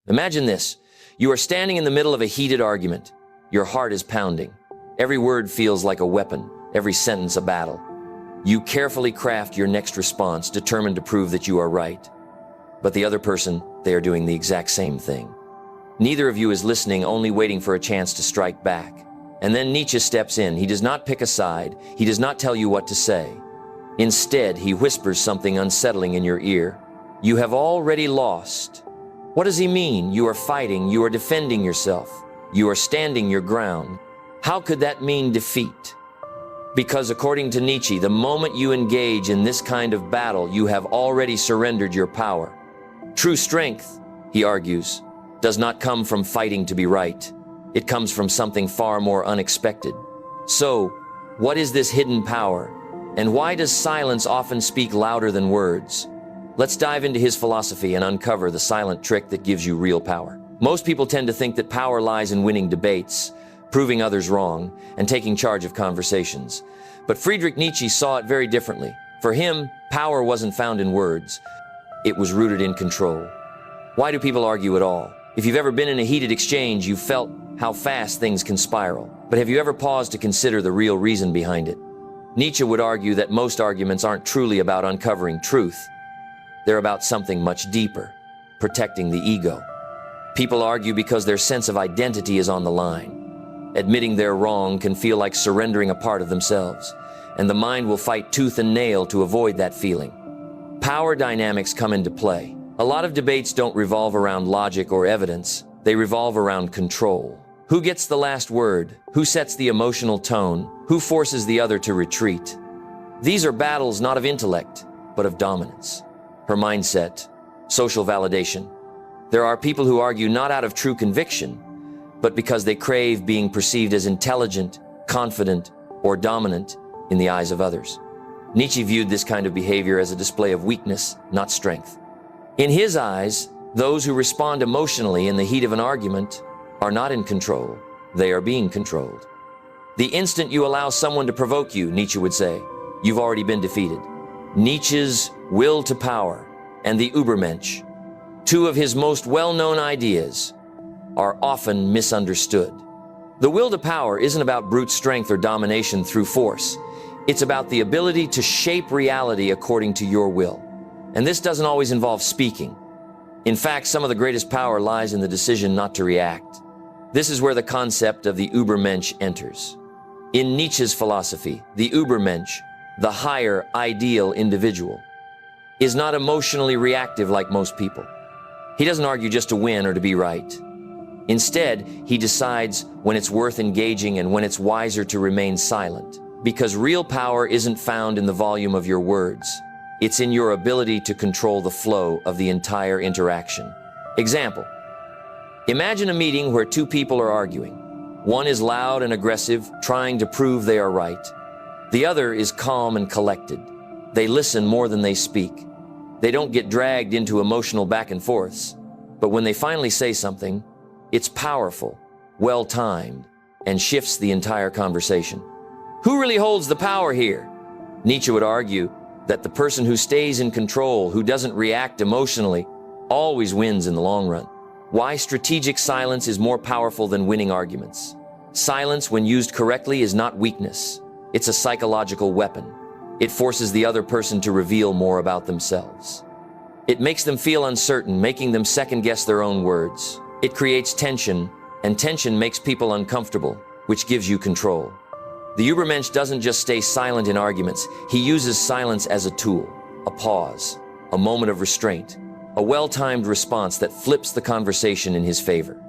Imagine this. You are standing in the middle of a heated argument. Your heart is pounding. Every word feels like a weapon, every sentence a battle. You carefully craft your next response, determined to prove that you are right. But the other person, they are doing the exact same thing. Neither of you is listening, only waiting for a chance to strike back. And then Nietzsche steps in. He does not pick a side. He does not tell you what to say. Instead, he whispers something unsettling in your ear. You have already lost. What does he mean? You are fighting. You are defending yourself. You are standing your ground. How could that mean defeat? Because according to Nietzsche, the moment you engage in this kind of battle, you have already surrendered your power. True strength, he argues, does not come from fighting to be right. It comes from something far more unexpected. So, what is this hidden power? And why does silence often speak louder than words? Let's dive into his philosophy and uncover the silent trick that gives you real power. Most people tend to think that power lies in winning debates, proving others wrong, and taking charge of conversations. But Friedrich Nietzsche saw it very differently. For him, power wasn't found in words. It was rooted in control. Why do people argue at all? If you've ever been in a heated exchange, you've felt how fast things can spiral. But have you ever paused to consider the real reason behind it? Nietzsche would argue that most arguments aren't truly about uncovering truth. They're about something much deeper, protecting the ego. People argue because their sense of identity is on the line. Admitting they're wrong can feel like surrendering a part of themselves, and the mind will fight tooth and nail to avoid that feeling. Power dynamics come into play. A lot of debates don't revolve around logic or evidence. They revolve around control. Who gets the last word? Who sets the emotional tone? Who forces the other to retreat? These are battles not of intellect, but of dominance. Her mindset, social validation. There are people who argue not out of true conviction, but because they crave being perceived as intelligent, confident, or dominant in the eyes of others. Nietzsche viewed this kind of behavior as a display of weakness, not strength. In his eyes, those who respond emotionally in the heat of an argument are not in control. They are being controlled. The instant you allow someone to provoke you, Nietzsche would say, you've already been defeated. Nietzsche's will to power and the Übermensch, two of his most well-known ideas, are often misunderstood. The will to power isn't about brute strength or domination through force. It's about the ability to shape reality according to your will. And this doesn't always involve speaking. In fact, some of the greatest power lies in the decision not to react. This is where the concept of the Übermensch enters. In Nietzsche's philosophy, the Übermensch, the higher, ideal individual, is not emotionally reactive like most people. He doesn't argue just to win or to be right. Instead, he decides when it's worth engaging and when it's wiser to remain silent. Because real power isn't found in the volume of your words. It's in your ability to control the flow of the entire interaction. Example. Imagine a meeting where two people are arguing. One is loud and aggressive, trying to prove they are right. The other is calm and collected. They listen more than they speak. They don't get dragged into emotional back and forths. But when they finally say something, it's powerful, well-timed, and shifts the entire conversation. Who really holds the power here? Nietzsche would argue that the person who stays in control, who doesn't react emotionally, always wins in the long run. Why strategic silence is more powerful than winning arguments. Silence, when used correctly, is not weakness. It's a psychological weapon. It forces the other person to reveal more about themselves. It makes them feel uncertain, making them second-guess their own words. It creates tension, and tension makes people uncomfortable, which gives you control. The Übermensch doesn't just stay silent in arguments. He uses silence as a tool, a pause, a moment of restraint, a well-timed response that flips the conversation in his favor.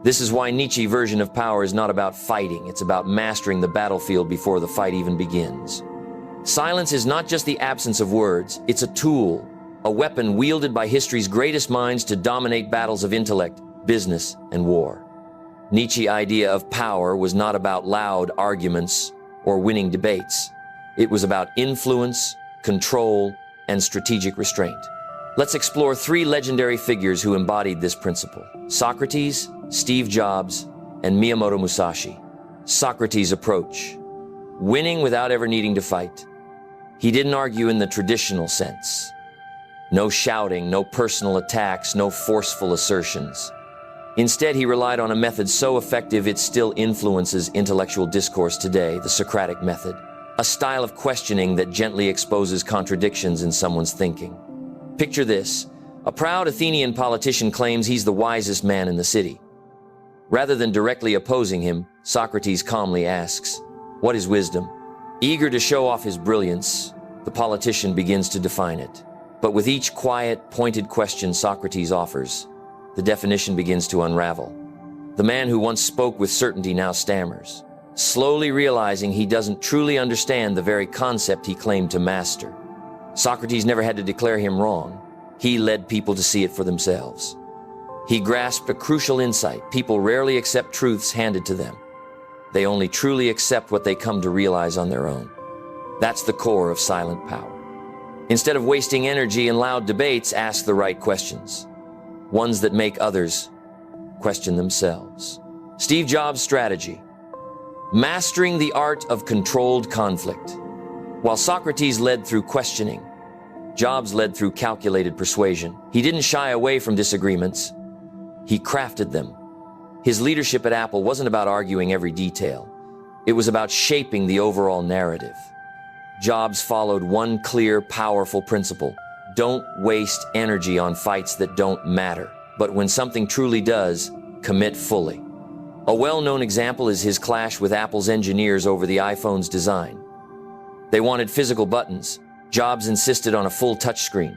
This is why Nietzsche's version of power is not about fighting. It's about mastering the battlefield before the fight even begins. Silence is not just the absence of words. It's a tool, a weapon wielded by history's greatest minds to dominate battles of intellect, business, and war. Nietzsche's idea of power was not about loud arguments or winning debates. It was about influence, control, and strategic restraint. Let's explore three legendary figures who embodied this principle: Socrates, Steve Jobs, and Miyamoto Musashi. Socrates' approach: winning without ever needing to fight. He didn't argue in the traditional sense. No shouting, no personal attacks, no forceful assertions. Instead, he relied on a method so effective it still influences intellectual discourse today, the Socratic method, a style of questioning that gently exposes contradictions in someone's thinking. Picture this. A proud Athenian politician claims he's the wisest man in the city. Rather than directly opposing him, Socrates calmly asks, "What is wisdom?" Eager to show off his brilliance, the politician begins to define it. But with each quiet, pointed question Socrates offers, the definition begins to unravel. The man who once spoke with certainty now stammers, slowly realizing he doesn't truly understand the very concept he claimed to master. Socrates never had to declare him wrong. He led people to see it for themselves. He grasped a crucial insight. People rarely accept truths handed to them. They only truly accept what they come to realize on their own. That's the core of silent power. Instead of wasting energy in loud debates, ask the right questions. Ones that make others question themselves. Steve Jobs' strategy. Mastering the art of controlled conflict. While Socrates led through questioning, Jobs led through calculated persuasion. He didn't shy away from disagreements. He crafted them. His leadership at Apple wasn't about arguing every detail. It was about shaping the overall narrative. Jobs followed one clear, powerful principle. Don't waste energy on fights that don't matter. But when something truly does, commit fully. A well-known example is his clash with Apple's engineers over the iPhone's design. They wanted physical buttons. Jobs insisted on a full touchscreen.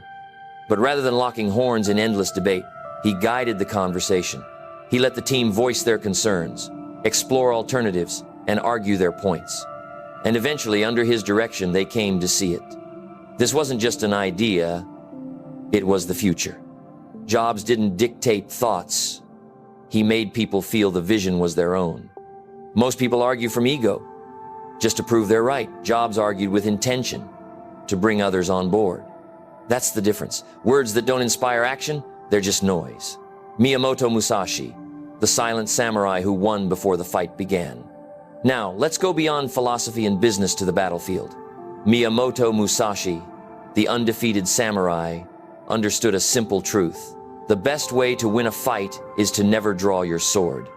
But rather than locking horns in endless debate, he guided the conversation. He let the team voice their concerns, explore alternatives, and argue their points. And eventually, under his direction, they came to see it. This wasn't just an idea, it was the future. Jobs didn't dictate thoughts. He made people feel the vision was their own. Most people argue from ego, just to prove they're right. Jobs argued with intention, to bring others on board. That's the difference. Words that don't inspire action, they're just noise. Miyamoto Musashi, the silent samurai who won before the fight began. Now, let's go beyond philosophy and business to the battlefield. Miyamoto Musashi, the undefeated samurai, understood a simple truth. The best way to win a fight is to never draw your sword.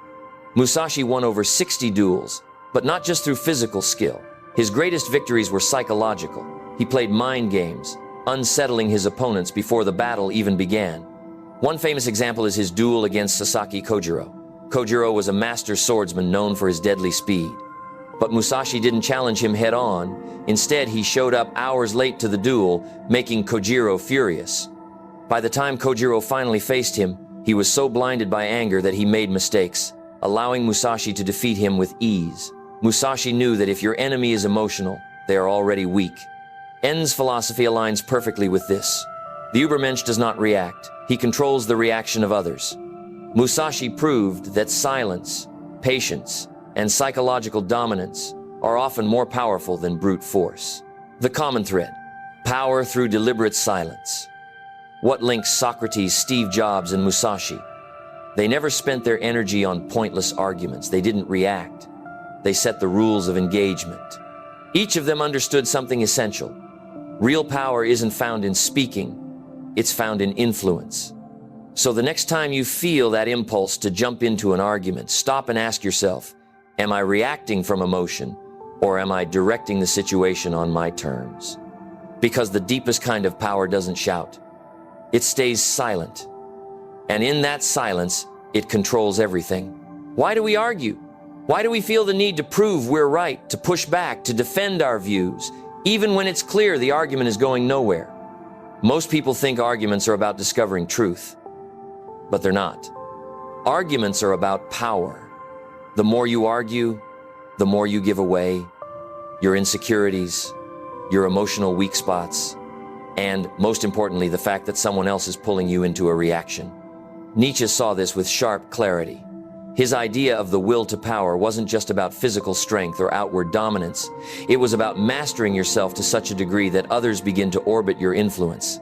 Musashi won over 60 duels, but not just through physical skill. His greatest victories were psychological. He played mind games, unsettling his opponents before the battle even began. One famous example is his duel against Sasaki Kojiro. Kojiro was a master swordsman known for his deadly speed. But Musashi didn't challenge him head-on. Instead, he showed up hours late to the duel, making Kojiro furious. By the time Kojiro finally faced him, he was so blinded by anger that he made mistakes, allowing Musashi to defeat him with ease. Musashi knew that if your enemy is emotional, they are already weak. En's philosophy aligns perfectly with this. The Übermensch does not react. He controls the reaction of others. Musashi proved that silence, patience, and psychological dominance are often more powerful than brute force. The common thread: power through deliberate silence. What links Socrates, Steve Jobs, and Musashi? They never spent their energy on pointless arguments. They didn't react. They set the rules of engagement. Each of them understood something essential. Real power isn't found in speaking. It's found in influence. So the next time you feel that impulse to jump into an argument, stop and ask yourself, am I reacting from emotion, or am I directing the situation on my terms? Because the deepest kind of power doesn't shout. It stays silent. And in that silence, it controls everything. Why do we argue? Why do we feel the need to prove we're right, to push back, to defend our views, even when it's clear the argument is going nowhere? Most people think arguments are about discovering truth, but they're not. Arguments are about power. The more you argue, the more you give away your insecurities, your emotional weak spots, and, most importantly, the fact that someone else is pulling you into a reaction. Nietzsche saw this with sharp clarity. His idea of the will to power wasn't just about physical strength or outward dominance. It was about mastering yourself to such a degree that others begin to orbit your influence,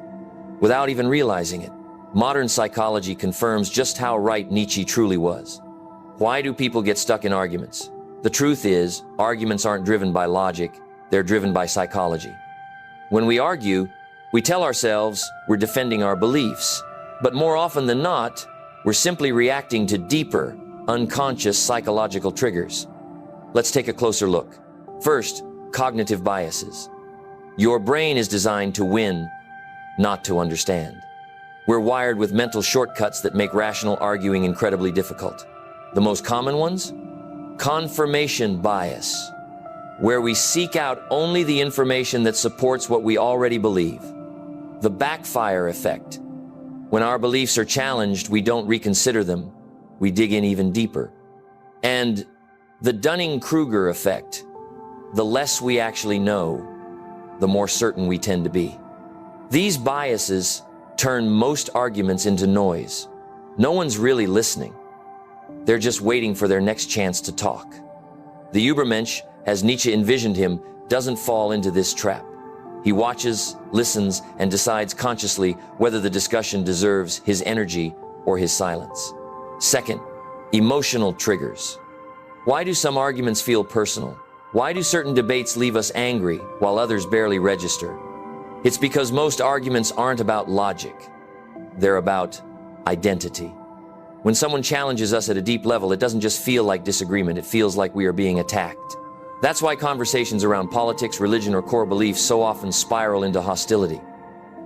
without even realizing it. Modern psychology confirms just how right Nietzsche truly was. Why do people get stuck in arguments? The truth is, arguments aren't driven by logic, they're driven by psychology. When we argue, we tell ourselves we're defending our beliefs, but more often than not, We're simply reacting to deeper, unconscious psychological triggers. Let's take a closer look. First, cognitive biases. Your brain is designed to win, not to understand. We're wired with mental shortcuts that make rational arguing incredibly difficult. The most common ones? Confirmation bias, where we seek out only the information that supports what we already believe. The backfire effect. When our beliefs are challenged, we don't reconsider them. We dig in even deeper. And the Dunning-Kruger effect. The less we actually know, the more certain we tend to be. These biases turn most arguments into noise. No one's really listening. They're just waiting for their next chance to talk. The Übermensch, as Nietzsche envisioned him, doesn't fall into this trap. He watches, listens, and decides consciously whether the discussion deserves his energy or his silence. Second, emotional triggers. Why do some arguments feel personal? Why do certain debates leave us angry while others barely register? It's because most arguments aren't about logic. They're about identity. When someone challenges us at a deep level, it doesn't just feel like disagreement, it feels like we are being attacked. That's why conversations around politics, religion, or core beliefs so often spiral into hostility.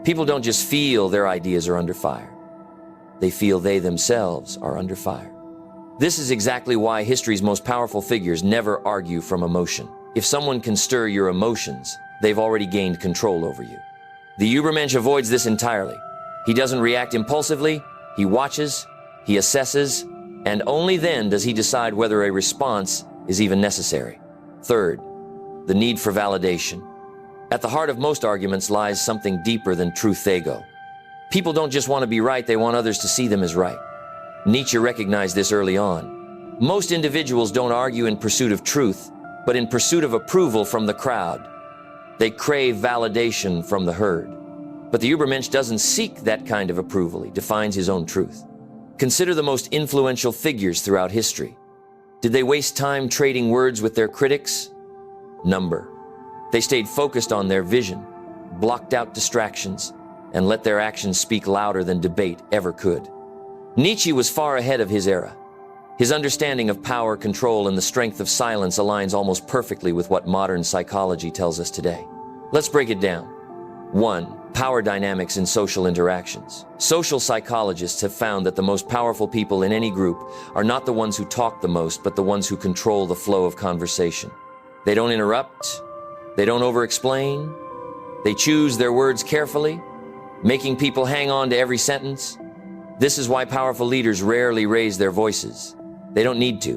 People don't just feel their ideas are under fire. They feel they themselves are under fire. This is exactly why history's most powerful figures never argue from emotion. If someone can stir your emotions, they've already gained control over you. The Übermensch avoids this entirely. He doesn't react impulsively, he watches, he assesses, and only then does he decide whether a response is even necessary. Third, the need for validation. At the heart of most arguments lies something deeper than truth ego. People don't just want to be right, they want others to see them as right. Nietzsche recognized this early on. Most individuals don't argue in pursuit of truth, but in pursuit of approval from the crowd. They crave validation from the herd. But the Übermensch doesn't seek that kind of approval, he defines his own truth. Consider the most influential figures throughout history. Did they waste time trading words with their critics? Number. They stayed focused on their vision, blocked out distractions, and let their actions speak louder than debate ever could. Nietzsche was far ahead of his era. His understanding of power, control, and the strength of silence aligns almost perfectly with what modern psychology tells us today. Let's break it down. 1. Power dynamics in social interactions. Social psychologists have found that the most powerful people in any group are not the ones who talk the most, but the ones who control the flow of conversation. They don't interrupt. They don't over-explain. They choose their words carefully, making people hang on to every sentence. This is why powerful leaders rarely raise their voices. They don't need to.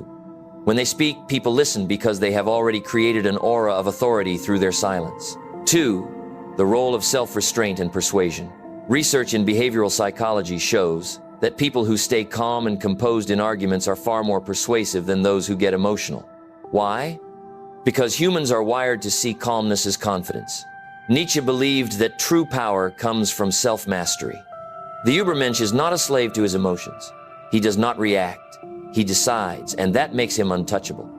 When they speak, people listen because they have already created an aura of authority through their silence. 2. The role of self-restraint and persuasion. Research in behavioral psychology shows that people who stay calm and composed in arguments are far more persuasive than those who get emotional. Why? Because humans are wired to see calmness as confidence. Nietzsche believed that true power comes from self-mastery. The Übermensch is not a slave to his emotions. He does not react. He decides, and that makes him untouchable.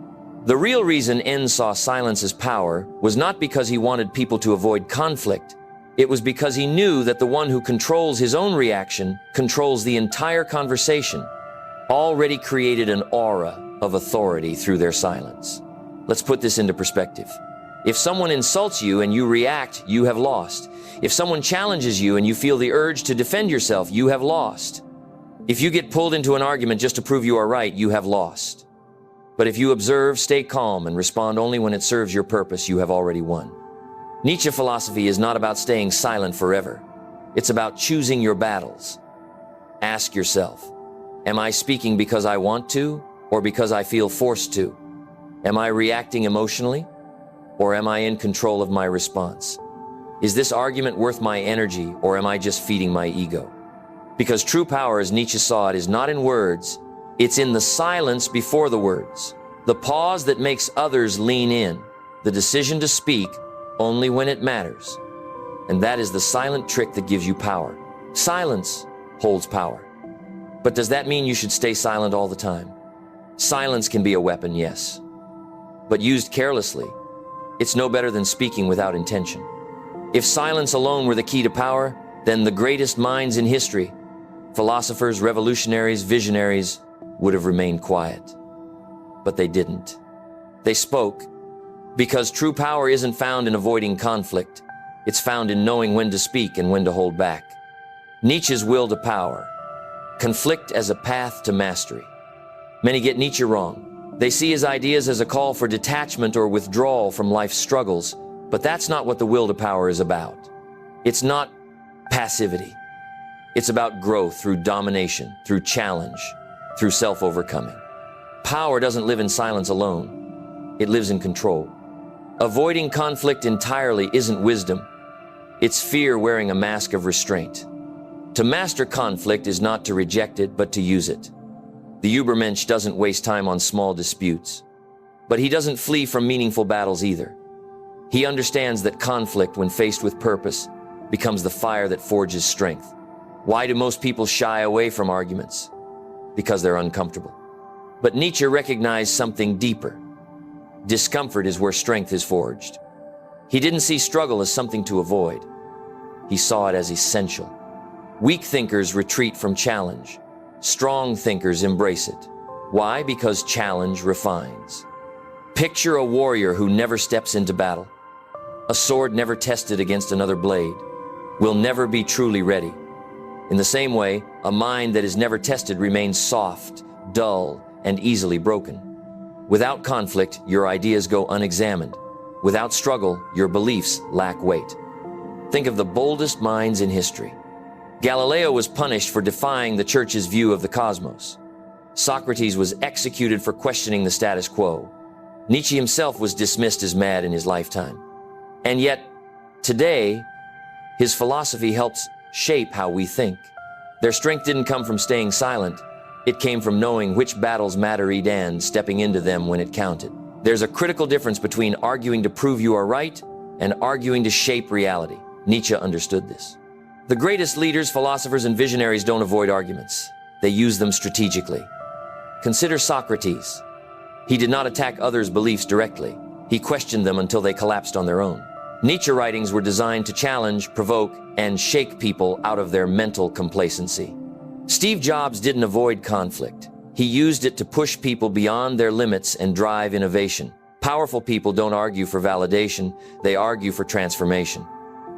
The real reason N saw silence as power was not because he wanted people to avoid conflict. It was because he knew that the one who controls his own reaction controls the entire conversation, already created an aura of authority through their silence. Let's put this into perspective. If someone insults you and you react, you have lost. If someone challenges you and you feel the urge to defend yourself, you have lost. If you get pulled into an argument just to prove you are right, you have lost. But if you observe, stay calm, and respond only when it serves your purpose, you have already won. Nietzsche philosophy is not about staying silent forever. It's about choosing your battles. Ask yourself, am I speaking because I want to, or because I feel forced to? Am I reacting emotionally, or am I in control of my response? Is this argument worth my energy, or am I just feeding my ego? Because true power, as Nietzsche saw it, is not in words, it's in the silence before the words, the pause that makes others lean in, the decision to speak only when it matters. And that is the silent trick that gives you power. Silence holds power. But does that mean you should stay silent all the time? Silence can be a weapon, yes. But used carelessly, it's no better than speaking without intention. If silence alone were the key to power, then the greatest minds in history Philosophers, revolutionaries, visionaries would have remained quiet. But they didn't. They spoke, because true power isn't found in avoiding conflict. It's found in knowing when to speak and when to hold back. Nietzsche's will to power. Conflict as a path to mastery. Many get Nietzsche wrong. They see his ideas as a call for detachment or withdrawal from life's struggles, but that's not what the will to power is about. It's not passivity. It's about growth through domination, through challenge, through self-overcoming. Power doesn't live in silence alone. It lives in control. Avoiding conflict entirely isn't wisdom. It's fear wearing a mask of restraint. To master conflict is not to reject it, but to use it. The Übermensch doesn't waste time on small disputes, but he doesn't flee from meaningful battles either. He understands that conflict, when faced with purpose, becomes the fire that forges strength. Why do most people shy away from arguments? Because they're uncomfortable. But Nietzsche recognized something deeper. Discomfort is where strength is forged. He didn't see struggle as something to avoid. He saw it as essential. Weak thinkers retreat from challenge. Strong thinkers embrace it. Why? Because challenge refines. Picture a warrior who never steps into battle. A sword never tested against another blade will never be truly ready. In the same way, a mind that is never tested remains soft, dull, and easily broken. Without conflict, your ideas go unexamined. Without struggle, your beliefs lack weight. Think of the boldest minds in history. Galileo was punished for defying the church's view of the cosmos. Socrates was executed for questioning the status quo. Nietzsche himself was dismissed as mad in his lifetime. And yet, today, his philosophy helps shape how we think. Their strength didn't come from staying silent. It came from knowing which battles mattered and stepping into them when it counted. There's a critical difference between arguing to prove you are right and arguing to shape reality. Nietzsche understood this. The greatest leaders, philosophers, and visionaries don't avoid arguments. They use them strategically. Consider Socrates. He did not attack others' beliefs directly. He questioned them until they collapsed on their own. Nietzsche writings were designed to challenge, provoke, and shake people out of their mental complacency. Steve Jobs didn't avoid conflict. He used it to push people beyond their limits and drive innovation. Powerful people don't argue for validation. They argue for transformation.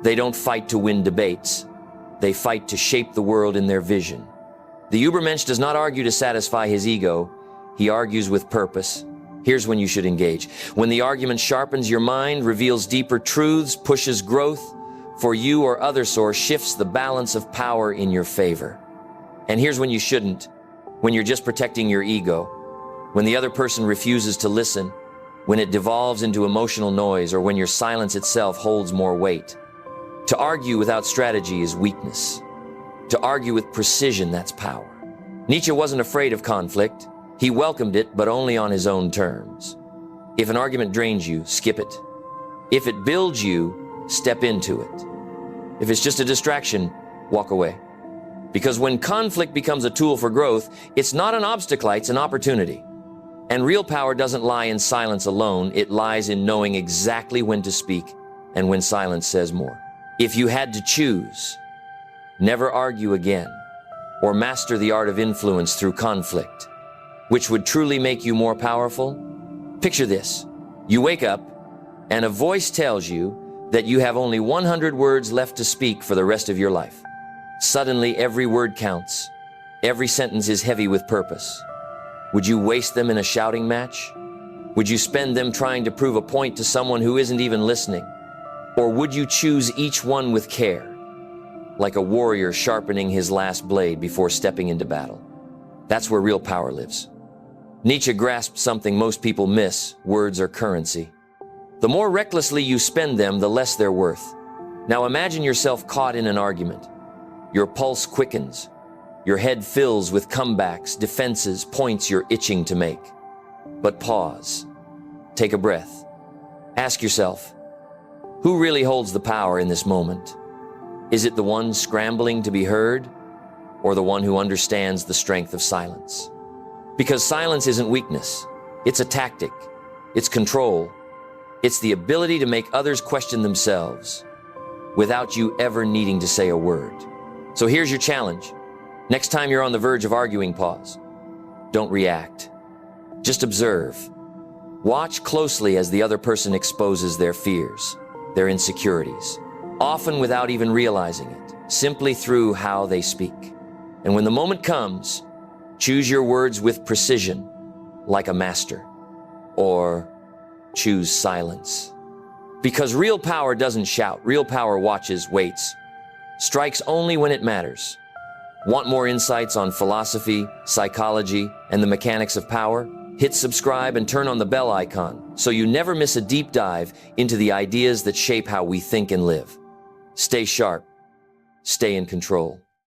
They don't fight to win debates. They fight to shape the world in their vision. The Übermensch does not argue to satisfy his ego. He argues with purpose. Here's when you should engage. When the argument sharpens your mind, reveals deeper truths, pushes growth for you or other source, shifts the balance of power in your favor. And here's when you shouldn't. When you're just protecting your ego. When the other person refuses to listen. When it devolves into emotional noise, or when your silence itself holds more weight. To argue without strategy is weakness. To argue with precision, that's power. Nietzsche wasn't afraid of conflict. He welcomed it, but only on his own terms. If an argument drains you, skip it. If it builds you, step into it. If it's just a distraction, walk away. Because when conflict becomes a tool for growth, it's not an obstacle, it's an opportunity. And real power doesn't lie in silence alone. It lies in knowing exactly when to speak and when silence says more. If you had to choose, never argue again, or master the art of influence through conflict, which would truly make you more powerful? Picture this. You wake up, and a voice tells you that you have only 100 words left to speak for the rest of your life. Suddenly, every word counts. Every sentence is heavy with purpose. Would you waste them in a shouting match? Would you spend them trying to prove a point to someone who isn't even listening? Or would you choose each one with care, like a warrior sharpening his last blade before stepping into battle? That's where real power lives. Nietzsche grasped something most people miss: words are currency. The more recklessly you spend them, the less they're worth. Now imagine yourself caught in an argument. Your pulse quickens. Your head fills with comebacks, defenses, points you're itching to make. But pause. Take a breath. Ask yourself, who really holds the power in this moment? Is it the one scrambling to be heard, or the one who understands the strength of silence? Because silence isn't weakness. It's a tactic. It's control. It's the ability to make others question themselves without you ever needing to say a word. So here's your challenge. Next time you're on the verge of arguing, pause. Don't react. Just observe. Watch closely as the other person exposes their fears, their insecurities, often without even realizing it, simply through how they speak. And when the moment comes, choose your words with precision, like a master, or choose silence. Because real power doesn't shout. Real power watches, waits, strikes only when it matters. Want more insights on philosophy, psychology, and the mechanics of power? Hit subscribe and turn on the bell icon so you never miss a deep dive into the ideas that shape how we think and live. Stay sharp. Stay in control.